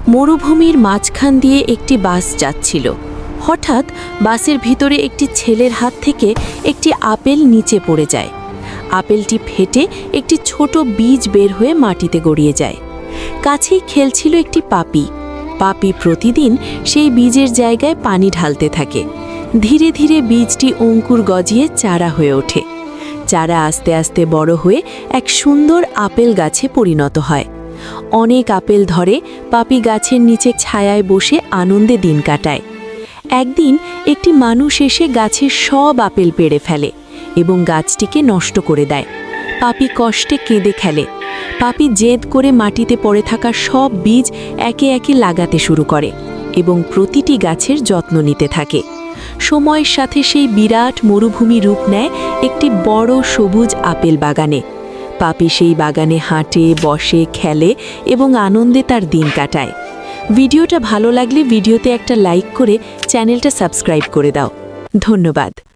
মরুভূমির মাঝখান দিয়ে একটি বাস যাচ্ছিল। হঠাৎ বাসের ভিতরে একটি ছেলের হাত থেকে একটি আপেল নিচে পড়ে যায়। আপেলটি ফেটে একটি ছোট বীজ বের হয়ে মাটিতে গড়িয়ে যায়। কাছেই খেলছিল একটি পাপি। পাপি প্রতিদিন সেই বীজের জায়গায় পানি ঢালতে থাকে। ধীরে ধীরে বীজটি অঙ্কুর গজিয়ে চারা হয়ে ওঠে। চারা আস্তে আস্তে বড় হয়ে এক সুন্দর আপেল গাছে পরিণত হয়। অনেক আপেল ধরে পাপি গাছের নিচে ছায়ায় বসে আনন্দে দিন কাটায়। একদিন একটি মানুষ এসে গাছের সব আপেল পেড়ে ফেলে এবং গাছটিকে নষ্ট করে দেয়। পাপি কষ্টে কেঁদে খেলে। পাপি জেদ করে মাটিতে পড়ে থাকা সব বীজ একে একে লাগাতে শুরু করে এবং প্রতিটি গাছের যত্ন নিতে থাকে। সময়ের সাথে সেই বিরাট মরুভূমি রূপ নেয় একটি বড় সবুজ আপেল বাগানে। পাপি সেই বাগানে হাঁটে, বসে, খেলে এবং আনন্দে তার দিন কাটায়। ভিডিওটা ভালো লাগলে ভিডিওতে একটা লাইক করে চ্যানেলটা সাবস্ক্রাইব করে দাও। ধন্যবাদ।